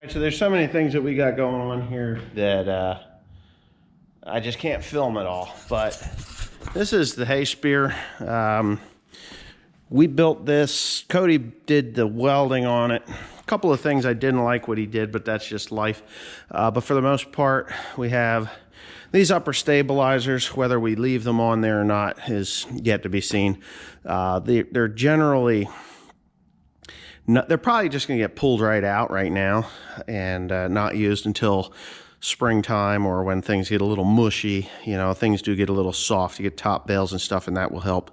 So there's so many things that we got going on here that I just can't film it all. But this is the hay spear. We built this. Cody did the welding on it. A couple of things I didn't like what he did, but that's just life. But for the most part, we have these upper stabilizers. Whether we leave them on there or not is yet to be seen. They're generally... No, they're probably just going to get pulled right out right now and not used until springtime or when things get a little mushy. You know, things do get a little soft. You get top bales and stuff, and that will help.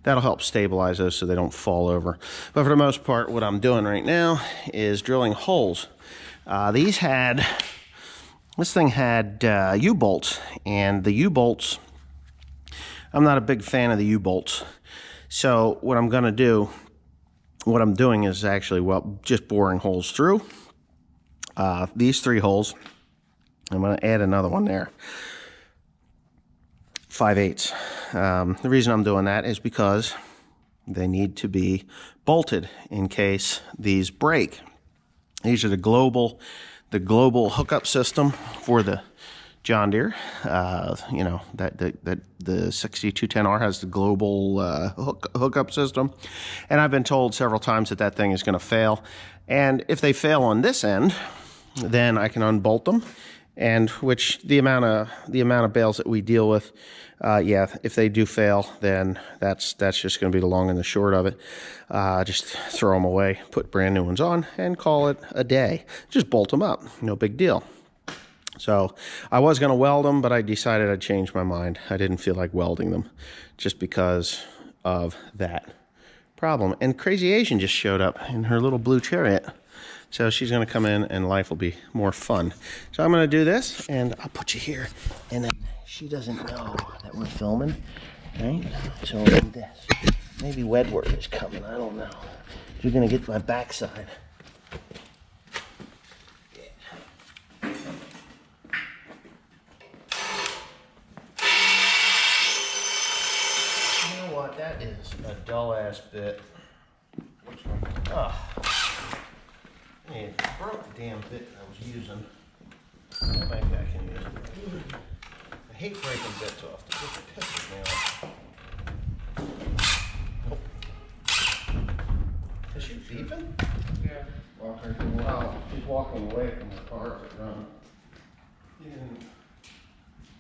That'll help stabilize those so they don't fall over. But for the most part, what I'm doing right now is drilling holes. This thing had U-bolts, and the U-bolts, I'm not a big fan of the U-bolts. So what I'm doing is actually, well, just boring holes through these 3 holes. I'm going to add another one there, 5/8. The reason I'm doing that is because they need to be bolted in case these break. These are the global hookup system for the John Deere. You know, that the 6210R has the global hookup system, and I've been told several times that thing is going to fail. And if they fail on this end, then I can unbolt them. And which the amount of bales that we deal with, yeah, if they do fail, then that's just going to be the long and the short of it. Just throw them away, put brand new ones on, and call it a day. Just bolt them up, no big deal. So I was going to weld them, but I decided I'd change my mind. I didn't feel like welding them just because of that problem. And Crazy Asian just showed up in her little blue chariot. So she's going to come in and life will be more fun. So I'm going to do this and I'll put you here. And then she doesn't know that we're filming, right? So I'll do this. Maybe Wedward is coming. I don't know. You're going to get my backside. That is a dull ass bit. Which one? Oh. Man, broke the damn bit I was using. Maybe I can use it. I hate breaking bits off. The bit pisses me off. Oh. Is she beeping? Yeah. Wow. She's walking away from the cars that run. You didn't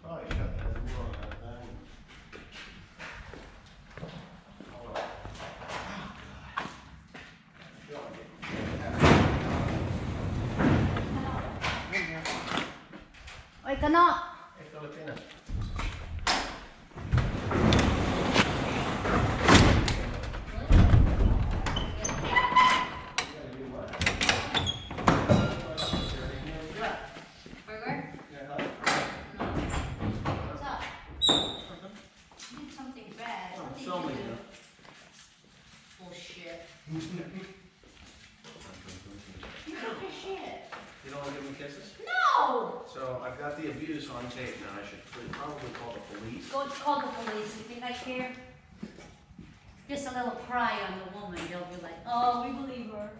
probably shut that door on that thing. Oi, Kano! Hey, Filipina. Burger? What's up? You need something bad. I'm filming you. Bullshit. You took your shit. You don't want to give me kisses? No! So I've got the abuse on tape now. I should probably call the police. Go call the police. You think I care? Just a little cry on the woman. They'll be like, oh, we believe her.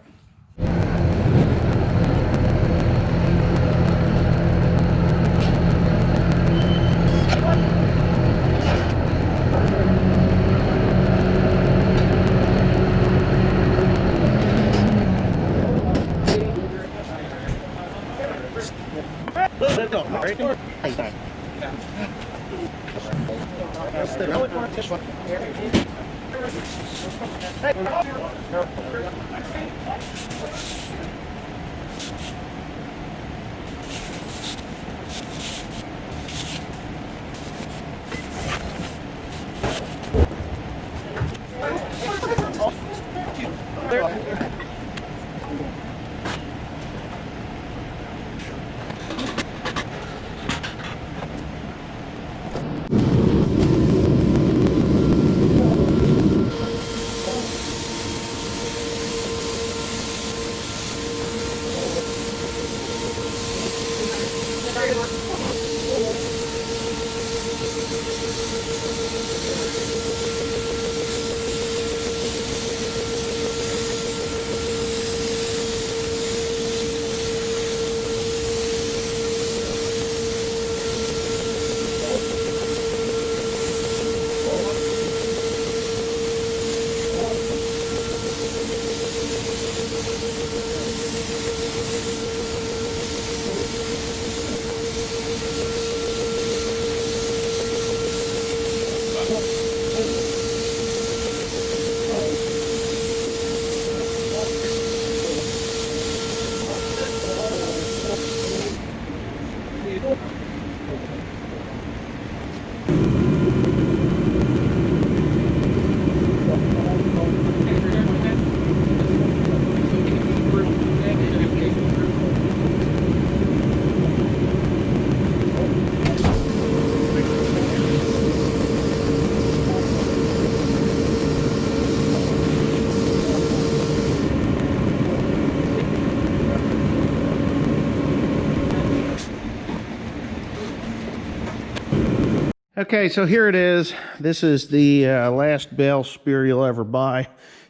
Okay, so here it is. This is the last bale spear you'll ever buy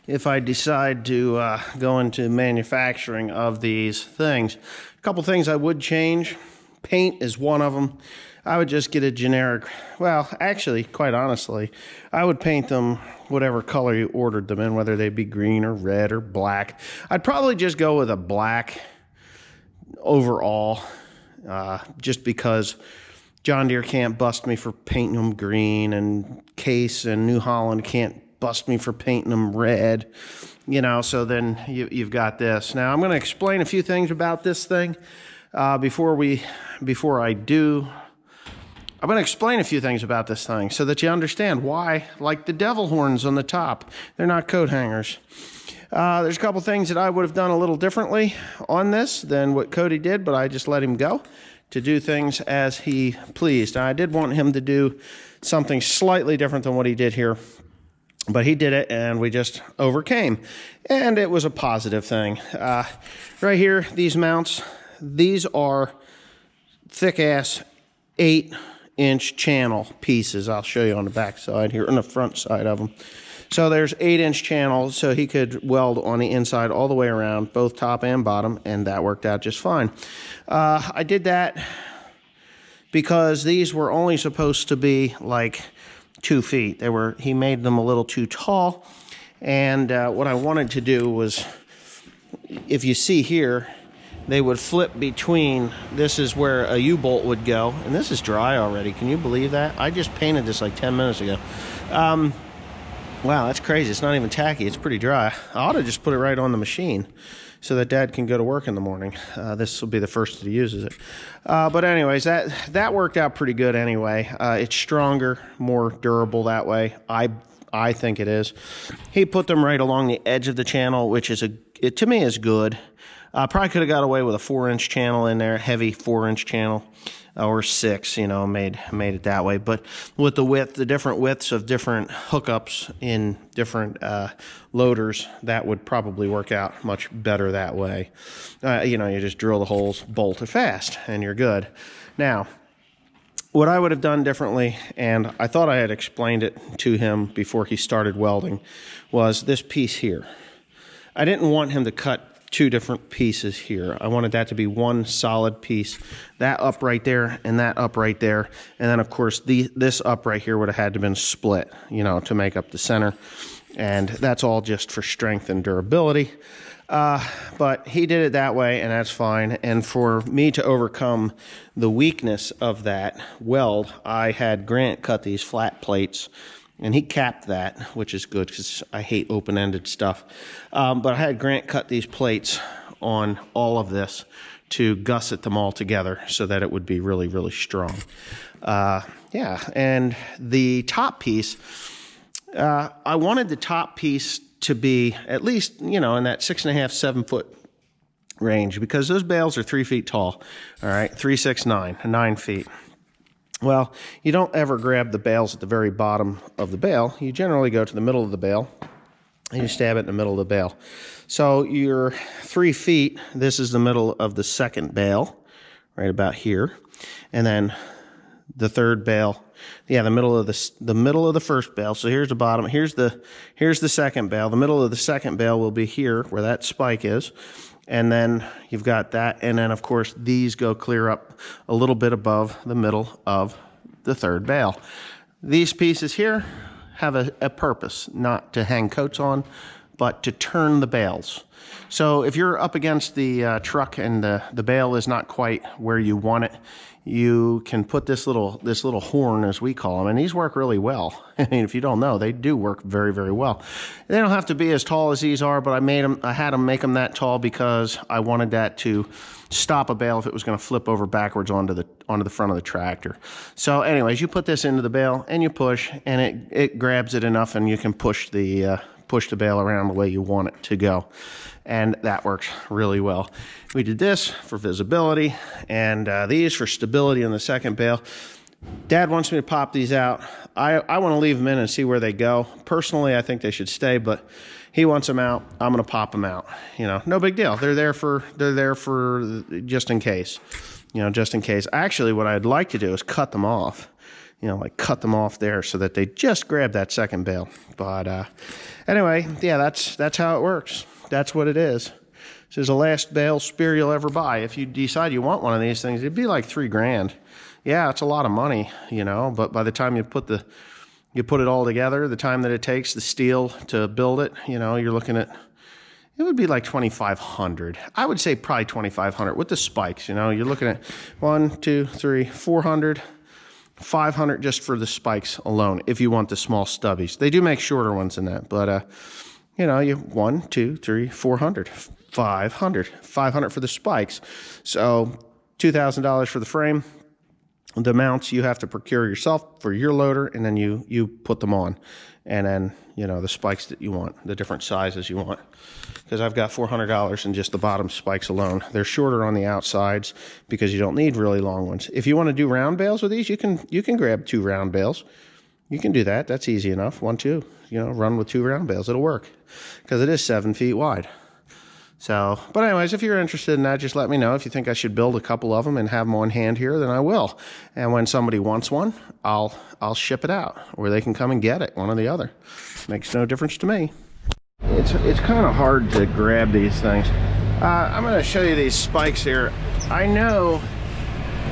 if I decide to go into manufacturing of these things. A couple things I would change. Paint is one of them. I would just get a generic, well, actually, quite honestly, I would paint them whatever color you ordered them in, whether they be green or red or black. I'd probably just go with a black overall, just because John Deere can't bust me for painting them green, and Case and New Holland can't bust me for painting them red, you know, so then you've got this. Now, I'm going to explain a few things about this thing before I do. I'm going to explain a few things about this thing so that you understand why, like the devil horns on the top, they're not coat hangers. There's a couple things that I would have done a little differently on this than what Cody did, but I just let him go to do things as he pleased. Now, I did want him to do something slightly different than what he did here, but he did it, and we just overcame, and it was a positive thing. Right here, these mounts, these are thick-ass 8-inch channel pieces. I'll show you on the back side here, on the front side of them. So there's 8-inch channels, so he could weld on the inside all the way around, both top and bottom, and that worked out just fine. I did that because these were only supposed to be like 2 feet. He made them a little too tall, and what I wanted to do was, if you see here, they would flip between. This is where a U-bolt would go, and this is dry already. Can you believe that? I just painted this like 10 minutes ago. Wow, that's crazy. It's not even tacky. It's pretty dry. I ought to just put it right on the machine so that Dad can go to work in the morning. This will be the first that he uses it. But anyways, that worked out pretty good anyway. It's stronger, more durable that way. I think it is. He put them right along the edge of the channel, which is to me is good. Probably could have got away with a 4-inch channel in there, heavy 4-inch channel, or 6, you know, made it that way. But with the different widths of different hookups in different loaders, that would probably work out much better that way. You know, you just drill the holes, bolt it fast, and you're good. Now, what I would have done differently, and I thought I had explained it to him before he started welding, was this piece here. I didn't want him to cut 2 different pieces here. I wanted that to be one solid piece. That up right there and that up right there. And then, of course, this up right here would have had to been split, you know, to make up the center. And that's all just for strength and durability. But he did it that way, and that's fine. And for me to overcome the weakness of that weld, I had Grant cut these flat plates, and he capped that, which is good because I hate open-ended stuff. But I had Grant cut these plates on all of this to gusset them all together so that it would be really, really strong. Yeah, and the top piece, I wanted the top piece to be at least, you know, in that 6.5, 7 foot range, because those bales are 3 feet tall. All right, 3, 6, 9, 9 feet. Well, you don't ever grab the bales at the very bottom of the bale. You generally go to the middle of the bale and you stab it in the middle of the bale. So you're 3 feet. This is the middle of the second bale, right about here. And then the third bale, yeah, the middle of the first bale. So here's the bottom. Here's the second bale. The middle of the second bale will be here where that spike is. And then you've got that. And then, of course, these go clear up a little bit above the middle of the third bale. These pieces here have a purpose, not to hang coats on, but to turn the bales. So if you're up against the truck and the bale is not quite where you want it, you can put this little horn, as we call them, and these work really well. I mean, if you don't know, they do work very, very well. They don't have to be as tall as these are, but I had them make them that tall because I wanted that to stop a bale if it was going to flip over backwards onto the front of the tractor. So anyways, you put this into the bale and you push, and it grabs it enough, and you can push the bale around the way you want it to go. And that works really well. We did this for visibility, and these for stability in the second bale. Dad wants me to pop these out. I want to leave them in and see where they go. Personally, I think they should stay, but he wants them out. I'm going to pop them out. You know, no big deal. They're there for just in case. You know, just in case. Actually, what I'd like to do is cut them off. you know, like cut them off there so that they just grab that second bale. But anyway, yeah, that's how it works. That's what it is. This is the last bale spear you'll ever buy. If you decide you want one of these things, it'd be like $3,000. Yeah, it's a lot of money, you know, but by the time you put it all together, the time that it takes, the steel to build it, you know, you're looking at, it would be like $2,500. I would say probably $2,500 with the spikes, you know, you're looking at 1, 2, 3, 400, 500 just for the spikes alone, if you want the small stubbies. They do make shorter ones than that, but, you know, you 1, 2, 3, 400, 500 for the spikes. So $2,000 for the frame. The mounts you have to procure yourself for your loader, and then you put them on. And then, you know, the spikes that you want, the different sizes you want. Because I've got $400 in just the bottom spikes alone. They're shorter on the outsides because you don't need really long ones. If you want to do round bales with these, you can grab 2 round bales. You can do that. That's easy enough. 1, 2, you know, run with 2 round bales. It'll work because it is 7 feet wide. So, but anyways, if you're interested in that, just let me know. If you think I should build a couple of them and have them on hand here, then I will. And when somebody wants one, I'll ship it out, or they can come and get it, one or the other. Makes no difference to me. It's kind of hard to grab these things. I'm going to show you these spikes here. I know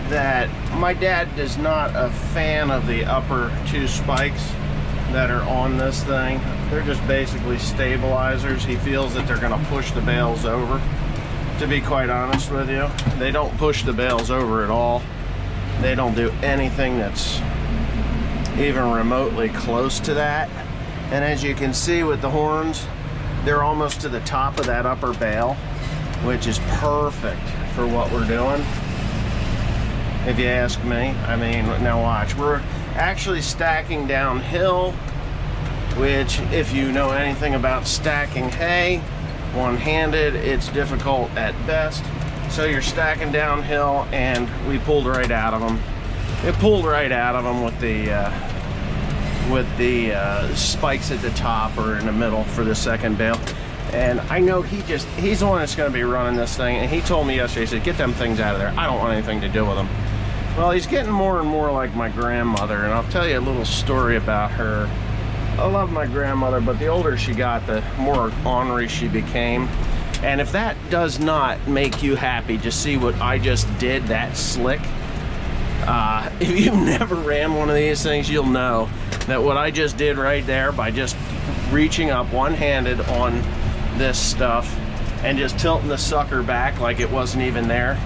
that my dad is not a fan of the upper 2 spikes that are on this thing. They're just basically stabilizers. He feels that they're going to push the bales over. To be quite honest with you, they don't push the bales over at all. They don't do anything that's even remotely close to that. And as you can see with the horns, they're almost to the top of that upper bale, which is perfect for what we're doing, if you ask me. I mean, now watch, we're actually stacking downhill, which, if you know anything about stacking hay one-handed, it's difficult at best. So you're stacking downhill, and we pulled right out of them. It pulled right out of them with the spikes at the top or in the middle for the second bale. And I know he's the one that's going to be running this thing, and he told me yesterday, he said, get them things out of there. I don't want anything to do with them. Well, he's getting more and more like my grandmother, and I'll tell you a little story about her. I love my grandmother, but the older she got, the more ornery she became. And if that does not make you happy to see what I just did, that slick, if you've never ran one of these things, you'll know that what I just did right there, by just reaching up one-handed on this stuff and just tilting the sucker back like it wasn't even there,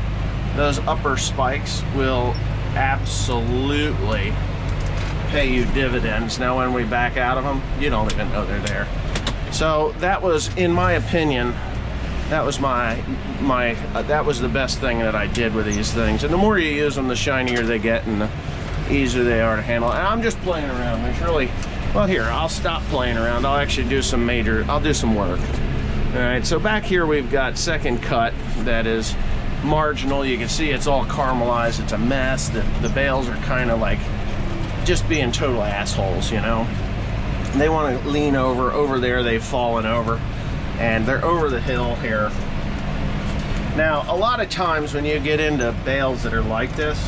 those upper spikes will absolutely pay you dividends. Now when we back out of them, you don't even know they're there. So that was, in my opinion, that was that was the best thing that I did with these things. And the more you use them, the shinier they get and the easier they are to handle. And I'm just playing around. There's really, well, here, I'll stop playing around. I'll actually do some I'll do some work. All right, so back here we've got second cut that is marginal. You can see it's all caramelized. It's a mess. The bales are kind of like just being total assholes, you know. And they want to lean over there. They've fallen over, and they're over the hill here. Now, a lot of times when you get into bales that are like this,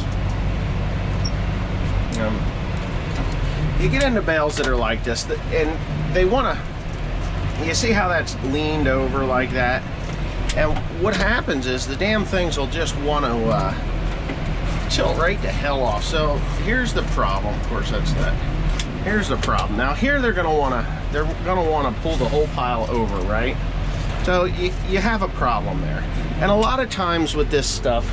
you get into bales that are like this, and they want to, you see how that's leaned over like that? And what happens is the damn things will just want to tilt right the hell off. So here's the problem. Of course, that's that. Here's the problem. Now here they're gonna want to pull the whole pile over, right? So you have a problem there. And a lot of times with this stuff,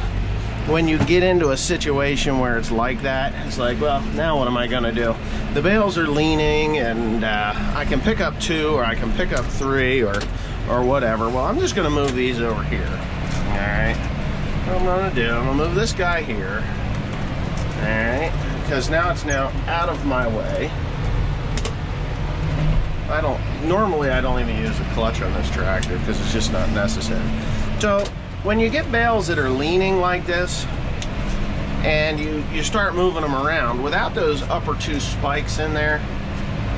when you get into a situation where it's like that, it's like, well, now what am I gonna do? The bales are leaning, and I can pick up 2 or I can pick up 3 or whatever. Well, I'm just gonna move these over here. All right, what I'm gonna move this guy here. All right, because now it's out of my way. Normally I don't even use a clutch on this tractor because it's just not necessary. So when you get bales that are leaning like this, and you start moving them around without those upper 2 spikes in there,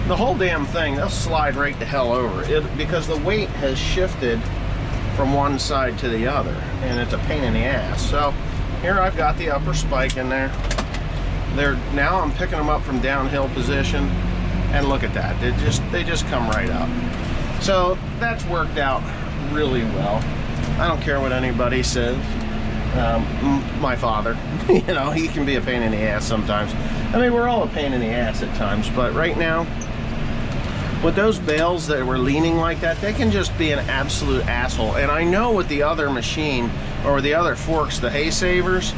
the whole damn thing, they'll slide right the hell over because the weight has shifted from one side to the other, and it's a pain in the ass. So here I've got the upper spike in there. Now I'm picking them up from downhill position, and look at that. They just come right up. So that's worked out really well. I don't care what anybody says. My father, you know, he can be a pain in the ass sometimes. I mean, we're all a pain in the ass at times, but right now, with those bales that were leaning like that, they can just be an absolute asshole. And I know with the other machine, or the other forks, the hay savers,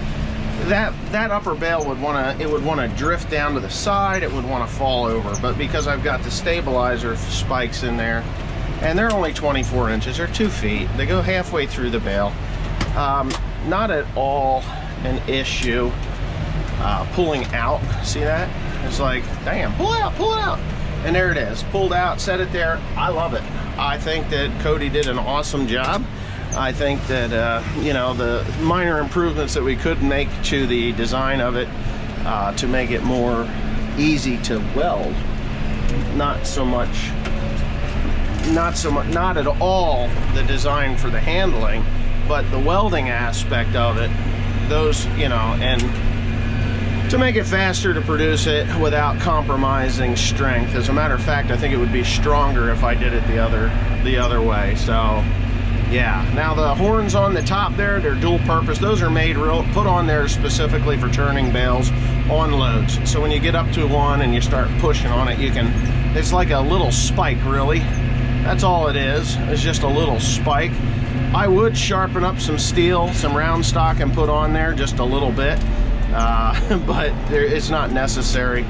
that upper bale would want to drift down to the side, it would want to fall over. But because I've got the stabilizer spikes in there, and they're only 24 inches, they're 2 feet, they go halfway through the bale. Not at all an issue pulling out. See that? It's like, damn, pull it out. And there it is, pulled out, set it there. I love it. I think that Cody did an awesome job. I think that, you know, the minor improvements that we could make to the design of it to make it more easy to weld, not at all the design for the handling, but the welding aspect of it, those, you know, and to make it faster to produce it without compromising strength. As a matter of fact, I think it would be stronger if I did it the other way. So yeah, now the horns on the top there, they're dual purpose. Those are made put on there specifically for turning bales on loads. So when you get up to one and you start pushing on it, it's like a little spike, really. That's all it is. It's just a little spike. I would sharpen up some steel, some round stock, and put on there just a little bit, but it's not necessary.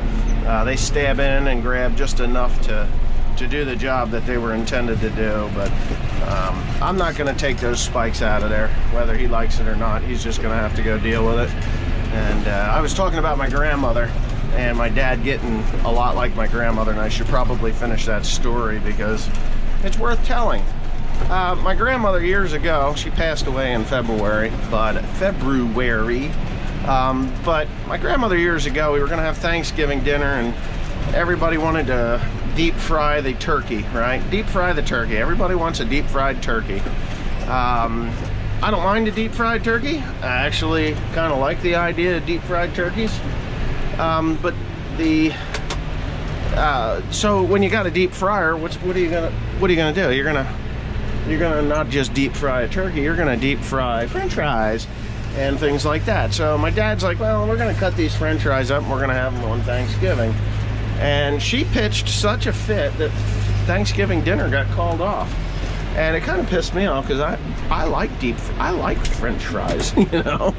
They stab in and grab just enough to do the job that they were intended to do. But I'm not going to take those spikes out of there, whether he likes it or not. He's just going to have to go deal with it. And I was talking about my grandmother and my dad getting a lot like my grandmother, and I should probably finish that story because it's worth telling. My grandmother years ago, she passed away in February. But my grandmother years ago, we were going to have Thanksgiving dinner, and everybody wanted to deep fry the turkey, right? Deep fry the turkey. Everybody wants a deep fried turkey. I don't mind a deep fried turkey. I actually kind of like the idea of deep fried turkeys. But so when you got a deep fryer, what are you gonna do? You're gonna not just deep fry a turkey. You're gonna deep fry French fries and things like that. So my dad's like, well, we're gonna cut these French fries up and we're gonna have them on Thanksgiving. And she pitched such a fit that Thanksgiving dinner got called off. And it kind of pissed me off because I like French fries, you know.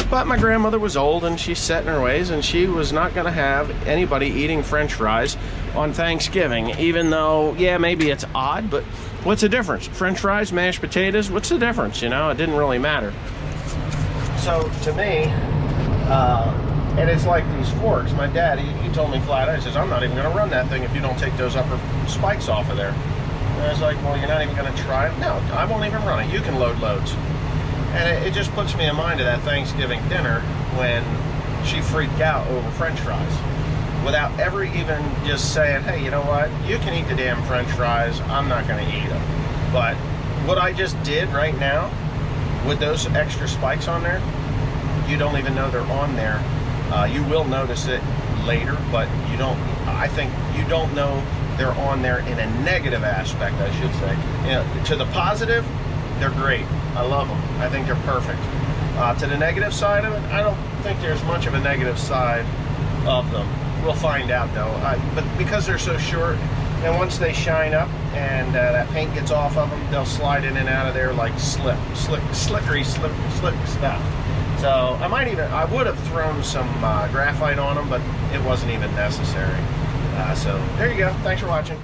But my grandmother was old and she's set in her ways, and she was not going to have anybody eating French fries on Thanksgiving, even though, yeah, maybe it's odd, but what's the difference? French fries, mashed potatoes, what's the difference? You know, it didn't really matter. So to me, and it's like these forks. My dad, he told me flat out, he says, I'm not even going to run that thing if you don't take those upper spikes off of there. And I was like, well, you're not even going to try it? No, I won't even run it. You can load loads. And it just puts me in mind of that Thanksgiving dinner when she freaked out over French fries without ever even just saying, hey, you know what? You can eat the damn French fries. I'm not going to eat them. But what I just did right now with those extra spikes on there, you don't even know they're on there. You will notice it later, but you don't. I think you don't know they're on there in a negative aspect, I should say. You know, to the positive, they're great. I love them. I think they're perfect. To the negative side of it, I don't think there's much of a negative side of them. We'll find out though. But because they're so short, and once they shine up and that paint gets off of them, they'll slide in and out of there like slickery stuff. So I would have thrown some graphite on them, but it wasn't even necessary. So there you go. Thanks for watching.